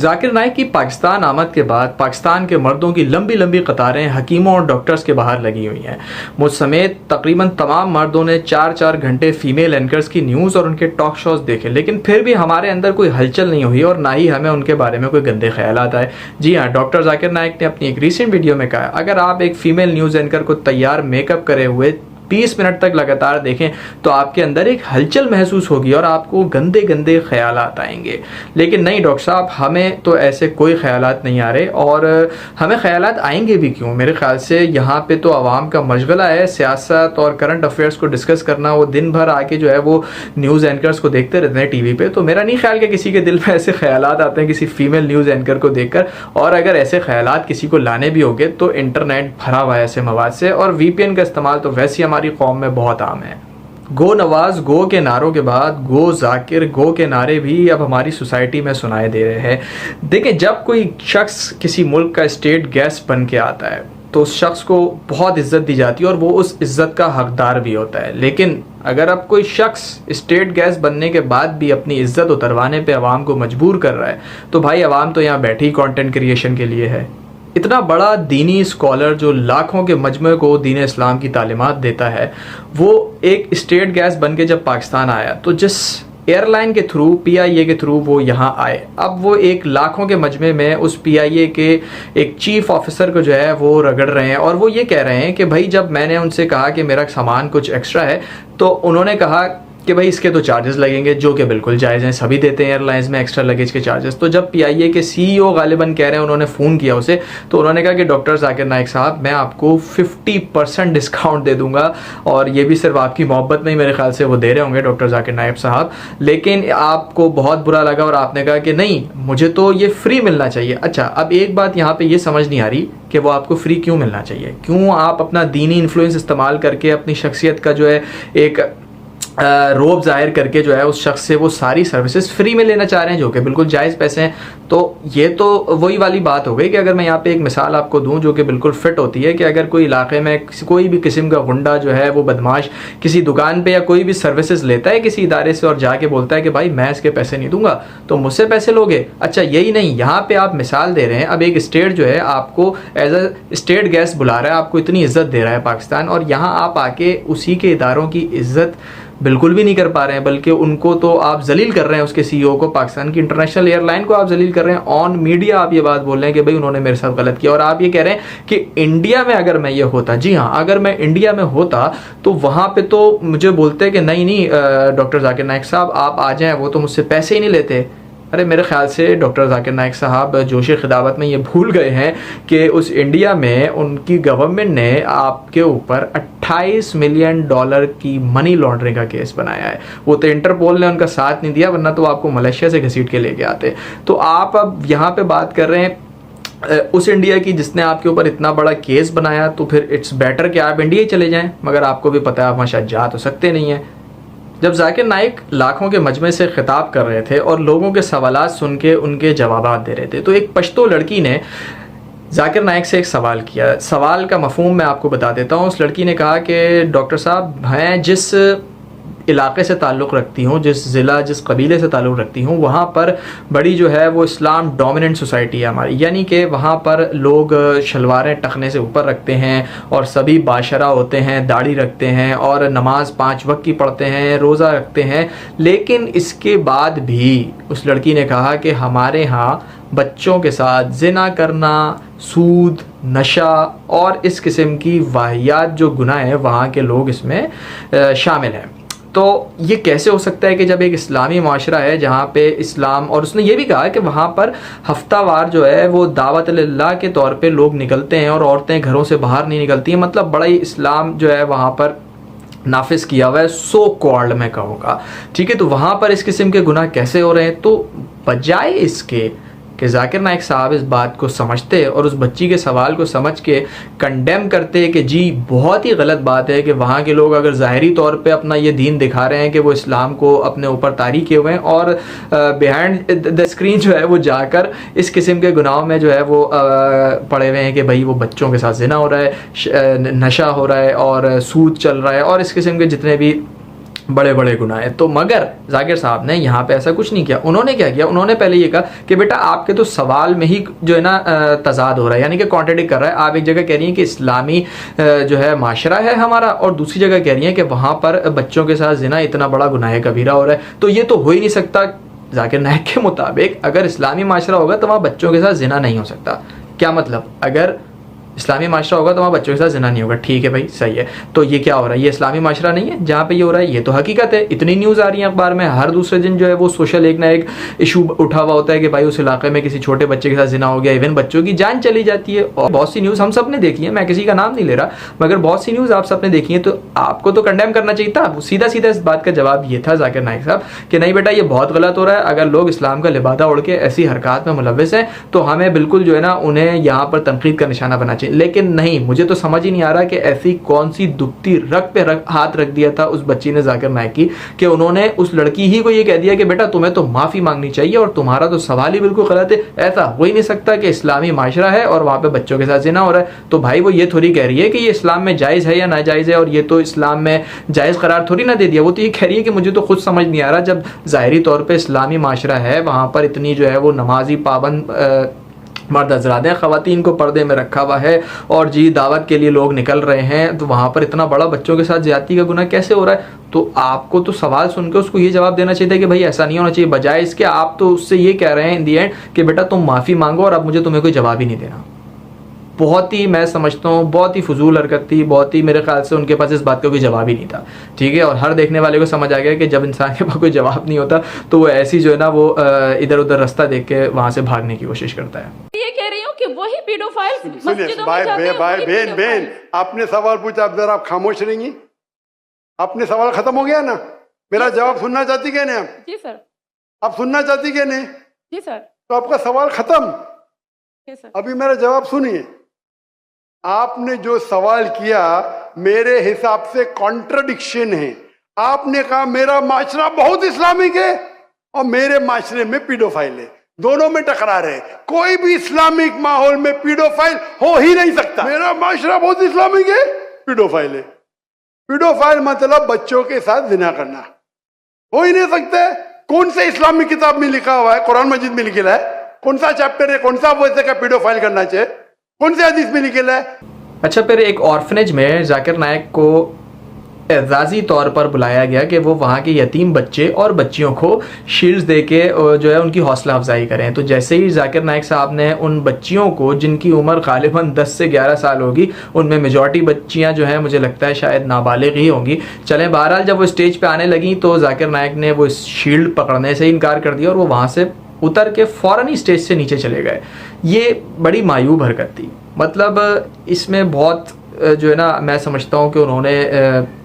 जाकिर नाइक की पाकिस्तान आमद के बाद पाकिस्तान के मर्दों की लंबी लंबी कतारें हकीमों और डॉक्टर्स के बाहर लगी हुई हैं। मुझ समेत तकरीबन तमाम मर्दों ने 4-4 घंटे फीमेल एंकर्स की न्यूज़ और उनके टॉक शोज देखे, लेकिन फिर भी हमारे अंदर कोई हलचल नहीं हुई और ना ही हमें उनके बारे में कोई गंदे ख्यालात आए। जी हाँ, डॉक्टर जाकिर नाइक ने अपनी एक रीसेंट वीडियो में कहा, अगर आप एक फीमेल न्यूज़ एंकर को तैयार मेकअप करे हुए 20 मिनट तक लगातार देखें तो आपके अंदर एक हलचल महसूस होगी और आपको गंदे गंदे ख्यालात आएंगे। लेकिन नहीं डॉक्टर साहब, हमें तो ऐसे कोई ख्यालात नहीं आ रहे और हमें ख्यालात आएंगे भी क्यों। मेरे ख्याल से यहाँ पे तो आवाम का मशगला है सियासत और करंट अफेयर्स को डिस्कस करना। वो दिन भर आके जो है वो न्यूज़ एंकर्स को देखते रहते हैं टीवी पे। तो मेरा नहीं ख्याल कि किसी के दिल में ऐसे ख्यालात आते हैं किसी फीमेल न्यूज़ एंकर को देखकर। और अगर ऐसे ख्यालात किसी को लाने भी होंगे तो इंटरनेट भरा हुआ है ऐसे मवाद से, और VPN का इस्तेमाल तो वैसे ही हमारी कौम में बहुत आम है। गो नवाज गो के नारों के बाद गो जाकिर गो के नारे भी अब हमारी सोसाइटी में सुनाए दे रहे हैं। देखिए, जब कोई शख्स किसी मुल्क का स्टेट गेस्ट बन के आता है तो उस शख्स को बहुत इज्जत दी जाती है और वो उस इज्जत का हकदार भी होता है। लेकिन अगर अब कोई शख्स स्टेट गेस्ट बनने के बाद भी अपनी इज्जत उतरवाने पे अवाम को मजबूर कर रहा है तो भाई अवाम तो यहाँ बैठी कंटेंट क्रिएशन के लिए है। इतना बड़ा दीनी स्कॉलर जो लाखों के मजमे को दीन इस्लाम की तालीमात देता है, वो एक स्टेट गेस्ट बन के जब पाकिस्तान आया तो जिस एयरलाइन के थ्रू PIA के थ्रू वो यहाँ आए, अब वो एक लाखों के मजमे में उस PIA के एक चीफ ऑफिसर को जो है वो रगड़ रहे हैं और वो ये कह रहे हैं कि भाई जब मैंने उनसे कहा कि मेरा सामान कुछ एक्स्ट्रा है तो उन्होंने कहा कि भाई इसके तो चार्जेस लगेंगे, जो कि बिल्कुल जायज़ हैं, सभी देते हैं एयरलाइंस में एक्स्ट्रा लगेज के चार्जेस। तो जब PIA के CEO गालिबन कह रहे हैं, उन्होंने फ़ोन किया उसे तो उन्होंने कहा कि डॉक्टर जाकिर नाइक साहब मैं आपको 50% डिस्काउंट दे दूंगा, और ये भी सिर्फ आपकी मोहब्बत में ही मेरे ख्याल से वो दे रहे होंगे डॉक्टर जाकिर नाइक साहब। लेकिन आपको बहुत बुरा लगा और आपने कहा कि नहीं, मुझे तो ये फ्री मिलना चाहिए। अच्छा, अब एक बात यहाँ पर ये समझ नहीं आ रही कि वो आपको फ्री क्यों मिलना चाहिए। क्यों आप अपना दीनी इन्फ्लुएंस इस्तेमाल करके अपनी शख्सियत का जो है एक रोब जाहिर करके जो है उस शख्स से वो सारी सर्विसेज फ्री में लेना चाह रहे हैं, जो कि बिल्कुल जायज़ पैसे हैं। तो ये तो वही वाली बात हो गई कि अगर मैं यहाँ पे एक मिसाल आपको दूं जो कि बिल्कुल फिट होती है कि अगर कोई इलाके में कोई भी किस्म का गुंडा जो है वो बदमाश किसी दुकान पे या कोई भी सर्विसेज लेता है किसी इदारे से और जाके बोलता है कि भाई मैं इसके पैसे नहीं दूंगा तो मुझसे पैसे लोगे। अच्छा, यही नहीं, यहाँ पे आप मिसाल दे रहे हैं, अब एक स्टेट जो है आपको एज अ स्टेट गेस्ट बुला रहा है, आपको इतनी इज्जत दे रहा है पाकिस्तान, और यहाँ आप आके उसी के इदारों की इज्जत बिल्कुल भी नहीं कर पा रहे हैं, बल्कि उनको तो आप जलील कर रहे हैं। उसके CEO को, पाकिस्तान की इंटरनेशनल एयरलाइन को आप जलील कर रहे हैं। ऑन मीडिया आप ये बात बोल रहे हैं कि भाई उन्होंने मेरे साथ गलत किया, और आप ये कह रहे हैं कि इंडिया में अगर मैं ये होता, जी हाँ, अगर मैं इंडिया में होता तो वहाँ पे तो मुझे बोलते कि नहीं डॉक्टर जाकिर नाइक साहब आप आ जाएँ, वो तो मुझसे पैसे ही नहीं लेते। अरे मेरे ख्याल से डॉक्टर जाकिर नाइक साहब जोशी खिदावत में ये भूल गए हैं कि उस इंडिया में उनकी गवर्नमेंट ने आपके ऊपर $28 मिलियन की मनी लॉन्ड्रिंग का केस बनाया है। वो तो इंटरपोल ने उनका साथ नहीं दिया, वरना तो आपको मलेशिया से घसीट के लेके आते। तो आप अब यहाँ पे बात कर रहे हैं उस इंडिया की जिसने आपके ऊपर इतना बड़ा केस बनाया, तो फिर इट्स बेटर कि आप इंडिया ही चले जाएं। मगर आपको भी पता है आप वहाँ शायद जा तो सकते नहीं हैं। जब जाकिर नाइक लाखों के मजमे से खिताब कर रहे थे और लोगों के सवालात सुन के उनके जवाबात दे रहे थे, तो एक पश्तो लड़की ने जाकिर नाइक से एक सवाल किया। सवाल का मफहूम मैं आपको बता देता हूँ। उस लड़की ने कहा कि डॉक्टर साहब, मैं जिस इलाके से ताल्लुक़ रखती हूँ, जिस ज़िला जिस कबीले से ताल्लुक़ रखती हूँ, वहाँ पर बड़ी जो है वो इस्लाम डोमिनेंट सोसाइटी है हमारी, यानी कि वहाँ पर लोग शलवारें टखने से ऊपर रखते हैं और सभी बाशरा होते हैं, दाढ़ी रखते हैं और नमाज 5 वक्त की पढ़ते हैं, रोज़ा रखते हैं। लेकिन इसके बाद भी उस लड़की ने कहा कि हमारे यहाँ बच्चों के साथ जिना करना, सूद, नशा और इस किस्म की वाहियात जो गुनाह है वहाँ के लोग इसमें शामिल हैं। तो ये कैसे हो सकता है कि जब एक इस्लामी माशरा है जहाँ पे इस्लाम, और उसने ये भी कहा कि वहाँ पर हफ्तावार जो है वो दावत अल्लाह के तौर पे लोग निकलते हैं और औरतें घरों से बाहर नहीं निकलती हैं। मतलब बड़ा ही इस्लाम जो है वहाँ पर नाफिज किया हुआ है, सो कॉल्ड मैं कहूँगा। ठीक है, तो वहाँ पर इस किस्म के गुनाह कैसे हो रहे हैं? तो बजाय इसके कि जाकिर नाइक साहब इस बात को समझते और उस बच्ची के सवाल को समझ के कंडेम करते कि जी बहुत ही गलत बात है कि वहाँ के लोग अगर ज़ाहरी तौर पे अपना ये दीन दिखा रहे हैं कि वो इस्लाम को अपने ऊपर तारी किए हुए हैं, और बिहाइंड द स्क्रीन जो है वो जाकर इस किस्म के गुनाहों में जो है वो पड़े हुए हैं कि भाई वो बच्चों के साथ जिना हो रहा है, नशा हो रहा है और सूद चल रहा है और इस किस्म के जितने भी बड़े बड़े गुनाह है। तो मगर जाकिर साहब ने यहाँ पे ऐसा कुछ नहीं किया। उन्होंने क्या किया, उन्होंने पहले ये कहा कि बेटा आपके तो सवाल में ही जो है ना तजाद हो रहा है, यानी कि कॉन्ट्रडिक्ट कर रहा है। आप एक जगह कह रही हैं कि इस्लामी जो है माशरा है हमारा, और दूसरी जगह कह रही हैं कि वहाँ पर बच्चों के साथ जिना इतना बड़ा गुनाह कबीरा हो रहा है। तो ये तो हो ही नहीं सकता। जाकिर नाइक के मुताबिक अगर इस्लामी माशरा होगा तो वहाँ बच्चों के साथ जिना नहीं हो सकता। क्या मतलब, अगर इस्लामी माशरा होगा तो वहाँ बच्चों के साथ जिना नहीं होगा। ठीक है भाई, सही है। तो ये क्या हो रहा है, ये इस्लामी माशरा नहीं है जहाँ पे ये हो रहा है, ये तो हकीकत है। इतनी न्यूज़ आ रही है अखबार में, हर दूसरे दिन जो है वो सोशल एक ना एक इशू उठा हुआ होता है कि भाई उस इलाके में किसी छोटे बच्चे के साथ जिना हो गया, इवन बच्चों की जान चली जाती है। और बहुत सी न्यूज़ हम सब ने देखी है, मैं किसी का नाम नहीं ले रहा, मगर बहुत सी न्यूज़ आप सब ने देखी है। तो आपको तो कंडेम करना चाहिए था। सीधा सीधा इस बात का जवाब ये था जाकिर नाइक साहब कि नहीं बेटा ये बहुत गलत हो रहा है। अगर लोग इस्लाम का लिबादा उड़ के ऐसी हरकत में मुलव्वस हैं तो हमें बिल्कुल जो है ना उन्हें यहाँ पर तनकीद का निशाना बनना चाहिए। लेकिन नहीं, मुझे तो समझ ही नहीं आ रहा कि ऐसी कौन सी दुखती रग पे हाथ रख दिया था उस बच्ची ने, जाकिर नाइक की, कि उन्होंने उस लड़की ही को ये कह दिया कि बेटा तुम्हें तो माफी मांगनी चाहिए और तुम्हारा तो सवाल ही बिल्कुल गलत है। ऐसा हो ही नहीं सकता कि इस्लामी माशरा है और वहां पे बच्चों के साथ जिना हो रहा है। तो भाई वो ये थोड़ी कह रही है कि ये इस्लाम में जायज है या नाजायज है, और ये तो इस्लाम में जायज करार थोड़ी ना दे दिया। वो तो ये कह रही है कि मुझे तो खुद समझ नहीं आ रहा, जब जाहिरी तौर पर इस्लामी माशरा है, वहां पर इतनी जो है वो नमाजी पाबंद मर्द हजरात हैं, ख़वातीन को पर्दे में रखा हुआ है और जी दावत के लिए लोग निकल रहे हैं, तो वहाँ पर इतना बड़ा बच्चों के साथ ज्यादती का गुनाह कैसे हो रहा है। तो आपको तो सवाल सुन के उसको ये जवाब देना चाहिए था कि भाई ऐसा नहीं होना चाहिए, बजाय इसके आप तो उससे ये कह रहे हैं इन दी एंड कि बेटा तुम माफ़ी मांगो और अब मुझे तुम्हें कोई जवाब ही नहीं देना। बहुत ही, मैं समझता हूँ बहुत ही फजूल हरकत थी, बहुत ही, मेरे ख्याल से उनके पास इस बात का कोई जवाब ही नहीं था। ठीक है, और हर देखने वाले को समझ आ गया कि जब इंसान के पास कोई जवाब नहीं होता तो वो ऐसी जो है ना वो इधर उधर रास्ता देख के वहाँ से भागने की कोशिश करता है। ये कह रही हूँ कि वही पीडोफाइल मस्जिदों में भाई जाते हैं, वही बहन pedophile। आपने सवाल पूछा, अब जरा आप खामोश रहेंगी? आपने सवाल खत्म हो गया ना? मेरा जवाब सुनना चाहती क्या नहीं आप? जी सर। आप सुनना चाहती क्या नहीं? जी सर। तो आपका सवाल खत्म। जी सर। अभी मेरा जवाब सुनिए। आपने जो सवाल किया मेरे हिसाब से कॉन्ट्रडिक्शन है। आपने कहा मेरा माशरा बहुत इस्लामिक है और मेरे माशरे में पीडोफाइल है, दोनों में टकरार है। कोई भी इस्लामिक माहौल में पीडोफाइल हो ही नहीं सकता। मेरा माशरा बहुत इस्लामिक है, पीडोफाइल है। पीडोफाइल मतलब बच्चों के साथ जिना करना, हो ही नहीं सकता। कौन से इस्लामिक किताब में लिखा हुआ है? कुरान मजीद में लिखा है? कौन सा चैप्टर है, कौन सा वैसे का पीडोफाइल करना चाहिए? कौन से हदीस में लिखा है? अच्छा, फिर एक ऑर्फनेज में जाकिर नाइक को एजाजी तौर पर बुलाया गया कि वो वहाँ के यतीम बच्चे और बच्चियों को शील्ड्स दे के जो है उनकी हौसला अफजाई करें। तो जैसे ही जाकिर नाइक साहब ने उन बच्चियों को, जिनकी उम्र गालिबन 10 से 11 साल होगी, उनमें मेजॉरिटी बच्चियाँ जो हैं मुझे लगता है शायद नाबालिग ही होंगी। चलें, बहरहाल जब वो स्टेज पे आने लगी तो जाकिर नाइक ने वो शील्ड पकड़ने से इनकार कर दिया और वो वहाँ से उतर के फ़ौरन ही स्टेज से नीचे चले गए। ये बड़ी मायूब हरकत थी। मतलब इसमें बहुत जो है ना, मैं समझता हूँ कि उन्होंने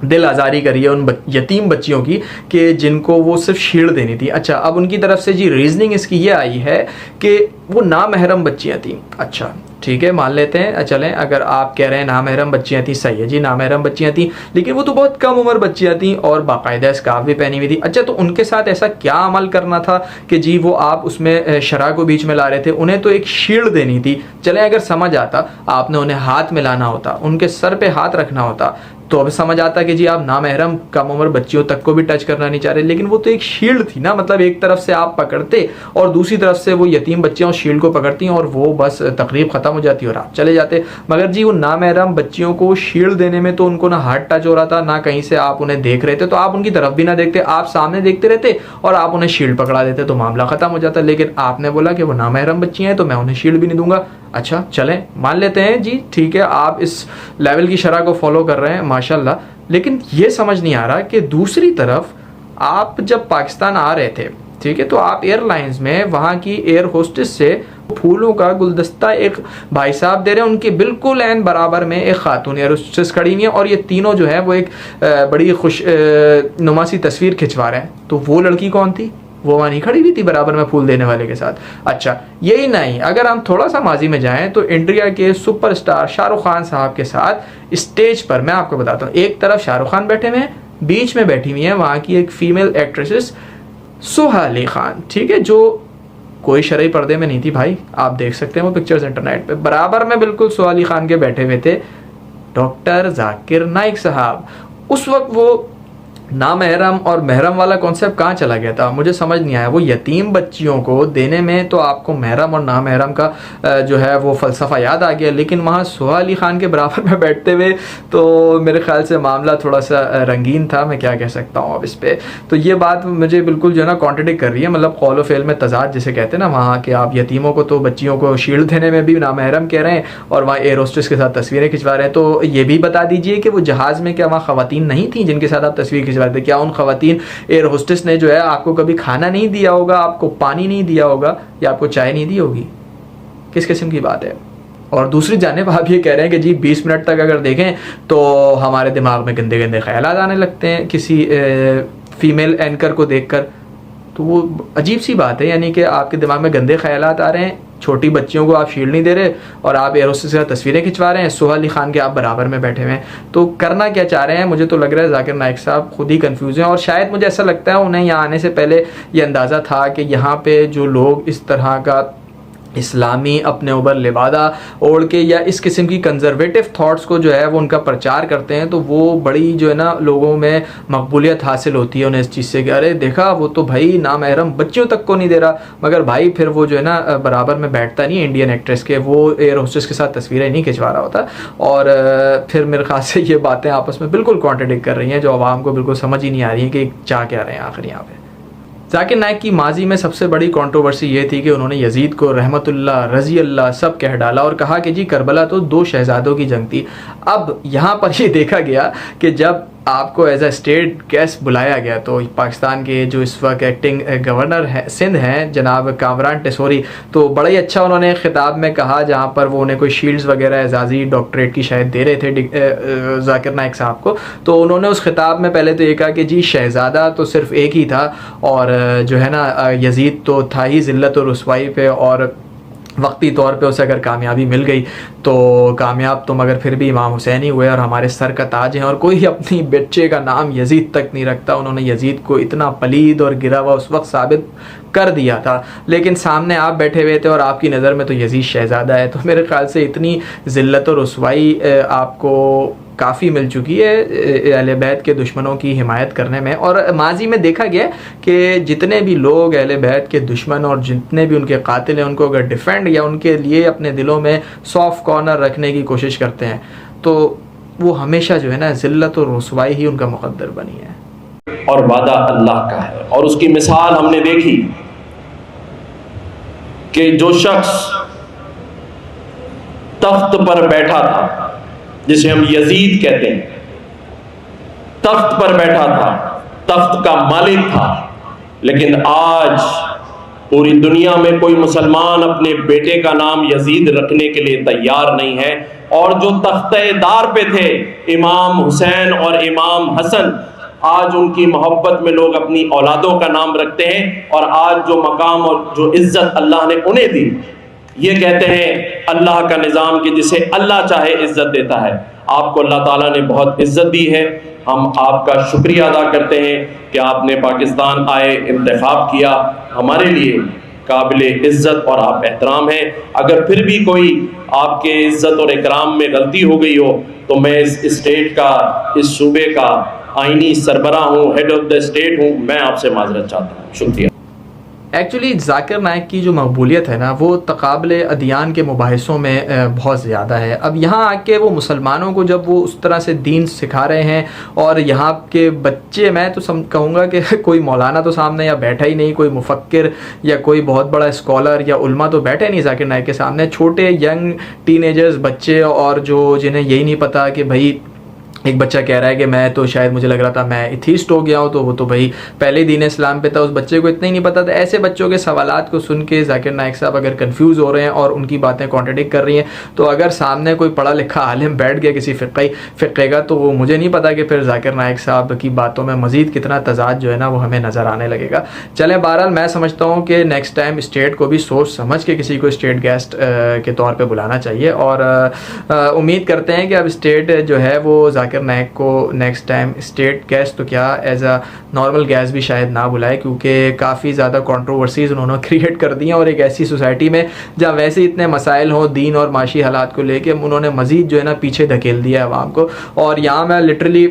दिल आज़ारी करी है उन यतीम बच्चियों की कि जिनको वो सिर्फ शील्ड देनी थी। अच्छा, अब उनकी तरफ से जी रीजनिंग इसकी ये आई है कि वो नामहरम बच्चियाँ थीं। अच्छा ठीक है, मान लेते हैं, चलें, अगर आप कह रहे हैं नामहरम बच्चियाँ थी, सही है जी, नामहरम बच्चियाँ थी, लेकिन वो तो बहुत कम उम्र बच्चियाँ थी और बाकायदा स्कार्फ भी पहनी हुई थी। अच्छा, तो उनके साथ ऐसा क्या अमल करना था कि जी वो आप उसमें शरा को बीच में ला रहे थे? उन्हें तो एक शील्ड देनी थी। चलें, अगर समझ आता, आपने उन्हें हाथ मिलाना होता, उनके सर पे हाथ रखना होता, तो अब समझ आता कि जी आप नामहरम कम उम्र बच्चियों तक को भी टच करना नहीं चाह रहे। लेकिन वो तो एक शील्ड थी ना, मतलब एक तरफ से आप पकड़ते और दूसरी तरफ से वो यतीम बच्चियां उस शील्ड को पकड़ती और वो बस तकरीब खत्म हो जाती और आप चले जाते। मगर जी वो नामहरम बच्चियों को शील्ड देने में तो उनको ना हाथ टच हो रहा था, ना कहीं से आप उन्हें देख रहे थे, तो आप उनकी तरफ भी ना देखते, आप सामने देखते रहते और आप उन्हें शील्ड पकड़ा देते तो मामला खत्म हो जाता। लेकिन आपने बोला कि वो नामहरम बच्चियां हैं तो मैं उन्हें शील्ड भी नहीं दूंगा। अच्छा चलें, मान लेते हैं जी, ठीक है, आप इस लेवल की शरह को फॉलो कर रहे हैं, माशाल्लाह। लेकिन ये समझ नहीं आ रहा कि दूसरी तरफ आप जब पाकिस्तान आ रहे थे, ठीक है, तो आप एयरलाइंस में वहाँ की एयर होस्टेस से फूलों का गुलदस्ता एक भाई साहब दे रहे हैं, उनके बिल्कुल एन बराबर में एक खातून एयर होस्टेस खड़ी हुई है और ये तीनों जो है वो एक बड़ी खुश नुमा सी तस्वीर खिंचवा रहे हैं। तो वो लड़की कौन थी? वो वहाँ नहीं खड़ी हुई थी बराबर में फूल देने वाले के साथ? अच्छा, यही नहीं, अगर हम थोड़ा सा माजी में जाएं तो इंडिया के सुपरस्टार शाहरुख खान साहब के साथ स्टेज पर, मैं आपको बताता हूँ, एक तरफ शाहरुख खान बैठे हुए हैं, बीच में बैठी हुई है वहाँ की एक फीमेल एक्ट्रेसेस सोहा अली खान, ठीक है, जो कोई शरई पर्दे में नहीं थी भाई, आप देख सकते हैं वो पिक्चर्स इंटरनेट पे। बराबर में बिल्कुल सोहा अली खान के बैठे हुए थे डॉक्टर जाकिर नाइक साहब। उस वक्त वो नामहरम और महरम वाला कॉन्सेप्ट कहाँ चला गया था, मुझे समझ नहीं आया। वो यतीम बच्चियों को देने में तो आपको महरम और नामहरम का जो है वो फ़लसफ़ा याद आ गया, लेकिन वहाँ सोहा अली ख़ान के बराबर में बैठते हुए तो मेरे ख़्याल से मामला थोड़ा सा रंगीन था। मैं क्या कह सकता हूँ अब इस पर। तो ये बात मुझे बिल्कुल जो है ना कॉन्ट्रडिक्ट कर रही है, मतलब कौल व फ़ेल में तज़ाद जिसे कहते हैं ना, वहाँ के आप यतीमों को तो बच्चियों को शील्ड देने में भी नामहरम कह रहे हैं और वहाँ एयर होस्टेस के साथ तस्वीरें खिंचवा रहे हैं। तो ये भी बता दीजिए कि वो जहाज़ में क्या वहाँ ख़वातीन नहीं थी जिनके साथ आप तस्वीर खिंचवा रहे थे? क्या उन ख़वातीन एयर होस्टेस ने जो है आपको कभी खाना नहीं दिया होगा, आपको पानी नहीं दिया होगा या आपको चाय नहीं दी होगी? किस किस्म की बात है। और दूसरी जानिब आप ये कह रहे हैं कि जी 20 मिनट तक अगर देखें तो हमारे दिमाग में गंदे गंदे ख्यालात आने लगते हैं किसी फीमेल एंकर को देखकर। तो वो अजीब सी बात है, यानी कि आपके दिमाग में गंदे ख्यालात आ रहे हैं, छोटी बच्चियों को आप शील्ड नहीं दे रहे और आप एयर होस्टेस के साथ तस्वीरें खिंचवा रहे हैं, सोहा अली ख़ान के आप बराबर में बैठे हुए हैं। तो करना क्या चाह रहे हैं? मुझे तो लग रहा है जाकिर नाइक साहब खुद ही कंफ्यूज हैं और शायद मुझे ऐसा लगता है उन्हें यहाँ आने से पहले ये अंदाज़ा था कि यहाँ पे जो लोग इस तरह का इस्लामी अपने ऊपर लिबादा ओढ़ के या इस किस्म की कंजर्वेटिव थॉट्स को जो है वो उनका प्रचार करते हैं, तो वो बड़ी जो है ना लोगों में मकबूलियत हासिल होती है उन्हें इस चीज़ से कि अरे देखा वो तो भाई नामहरम बच्चियों तक को नहीं दे रहा, मगर भाई फिर वो जो है ना बराबर में बैठता नहीं है इंडियन एक्ट्रेस के, वो एयर होस्टेस के साथ तस्वीरें नहीं खिंचवा रहा होता। और फिर मेरे ख्याल से ये बातें आपस में बिल्कुल कॉन्ट्रडिक्ट कर रही हैं जो आवाम को बिल्कुल समझ ही नहीं आ रही है कि चाह क्या रहे हैं आखिर यहाँ पे। जाकिर नाइक की माजी में सबसे बड़ी कंट्रोवर्सी ये थी कि उन्होंने यजीद को रहमतुल्लाह रज़ी अल्लाह सब कह डाला और कहा कि जी करबला तो 2 शहजादों की जंग थी। अब यहाँ पर ये देखा गया कि जब आपको एज अ स्टेट गेस्ट बुलाया गया तो पाकिस्तान के जो इस वक्त एक्टिंग गवर्नर हैं सिंध हैं जनाब कामरान टेसोरी, तो बड़ा ही अच्छा उन्होंने ख़िताब में कहा जहाँ पर वो उन्हें कोई शील्ड्स वगैरह एजाज़ी डॉक्टरेट की शायद दे रहे थे जाकिर नाइक साहब को। तो उन्होंने उस ख़िताब में पहले तो ये कहा कि जी शहज़ादा तो सिर्फ़ एक ही था और जो है ना यजीद तो था ही ज़िल्लत और रुसवाई पे, और वक्ती तौर पे उसे अगर कामयाबी मिल गई तो कामयाब तो मगर फिर भी इमाम हुसैन ही हुए और हमारे सर का ताज हैं और कोई अपनी बच्चे का नाम यजीद तक नहीं रखता। उन्होंने यजीद को इतना पलीद और गिरा हुआ उस वक्त साबित कर दिया था, लेकिन सामने आप बैठे हुए थे और आपकी नज़र में तो यजीद शहज़ादा है। तो मेरे ख्याल से इतनी ज़िल्लत और रुसवाई आपको काफ़ी मिल चुकी है अहले बैत के दुश्मनों की हिमायत करने में। और माजी में देखा गया कि जितने भी लोग अहले बैत के दुश्मन और जितने भी उनके कातिल हैं उनको अगर डिफेंड या उनके लिए अपने दिलों में सॉफ्ट कॉर्नर रखने की कोशिश करते हैं तो वो हमेशा जो है ना ज़िल्लत और रुसवाई ही उनका मुक़द्दर बनी है। और वादा अल्लाह का है और उसकी मिसाल हमने देखी कि जो शख्स तख्त पर बैठा था जिसे हम यजीद कहते हैं, तख्त पर बैठा था, तख्त का मालिक था, लेकिन आज पूरी दुनिया में कोई मुसलमान अपने बेटे का नाम यजीद रखने के लिए तैयार नहीं है। और जो तख्तेदार पे थे इमाम हुसैन और इमाम हसन, आज उनकी मोहब्बत में लोग अपनी औलादों का नाम रखते हैं और आज जो मकाम और जो इज्जत अल्लाह ने उन्हें दी, ये कहते हैं अल्लाह का निज़ाम कि जिसे अल्लाह चाहे इज्जत देता है। आपको अल्लाह ताला ने बहुत इज्जत दी है, हम आपका शुक्रिया अदा करते हैं कि आपने पाकिस्तान आए, इंतखाब किया, हमारे लिए काबिल इज्जत और आप एहतराम हैं। अगर फिर भी कोई आपके इज्जत और इकराम में गलती हो गई हो तो मैं इस स्टेट का, इस सूबे का आईनी सरबराह हूँ, हेड ऑफ द स्टेट हूँ, मैं आपसे माजरत चाहता हूँ। शुक्रिया। एक्चुअली जाकिर नाइक की जो मकबूलियत है ना वो तकाबले अदियान के मुबाहिसों में बहुत ज़्यादा है। अब यहाँ आके वो मुसलमानों को जब वो उस तरह से दीन सिखा रहे हैं और यहाँ के बच्चे, मैं तो कहूँगा कि कोई मौलाना तो सामने या बैठा ही नहीं, कोई मुफक्किर या कोई बहुत बड़ा स्कॉलर या उल्मा तो बैठे नहीं जाकिर नाइक के सामने। छोटे यंग टीनेजर्स बच्चे और जो जिन्हें यही नहीं पता कि भाई एक बच्चा कह रहा है कि मैं तो शायद मुझे लग रहा था मैं एथीस्ट हो गया हूँ, तो वो तो भाई पहले दीन इस्लाम पे था, उस बच्चे को इतना ही नहीं पता था। ऐसे बच्चों के सवालात को सुन के जाकिर नाइक साहब अगर कंफ्यूज हो रहे हैं और उनकी बातें कॉन्ट्रडिक्ट कर रही हैं, तो अगर सामने कोई पढ़ा लिखा आलिम बैठ गया किसी फ़िक़्हे का, तो वो मुझे नहीं पता कि फिर जाकिर नाइक साहब की बातों में मज़ीद कितना तज़ाद जो है ना वो हमें नज़र आने लगेगा। चलें, बहरहाल मैं समझता हूँ कि नेक्स्ट टाइम स्टेट को भी सोच समझ के किसी को स्टेट गेस्ट के तौर पर बुलाना चाहिए और उम्मीद करते हैं कि अब स्टेट जो है वो जाकिर नाइक को नेक्स्ट टाइम स्टेट गेस्ट तो क्या एज अ नॉर्मल गेस्ट भी शायद ना बुलाए, क्योंकि काफ़ी ज़्यादा कंट्रोवर्सीज़ उन्होंने क्रिएट कर दी हैं और एक ऐसी सोसाइटी में जहाँ वैसे इतने मसाइल हों दीन और माशी हालात को लेके उन्होंने मज़ीद जो है ना पीछे धकेल दिया है आवाम को। और यहाँ मैं लिटरली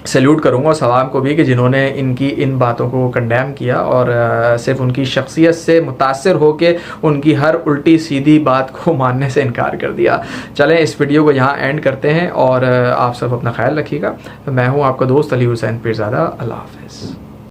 सैल्यूट करूँगा सवाब को भी कि जिन्होंने इनकी इन बातों को कंडेम किया और सिर्फ उनकी शख्सियत से मुतासर होके उनकी हर उल्टी सीधी बात को मानने से इनकार कर दिया। चलें इस वीडियो को यहाँ एंड करते हैं और आप सब अपना ख्याल रखिएगा। मैं हूँ आपका दोस्त अली हुसैन पीरज़ादा। अल्लाह हाफ़िज़।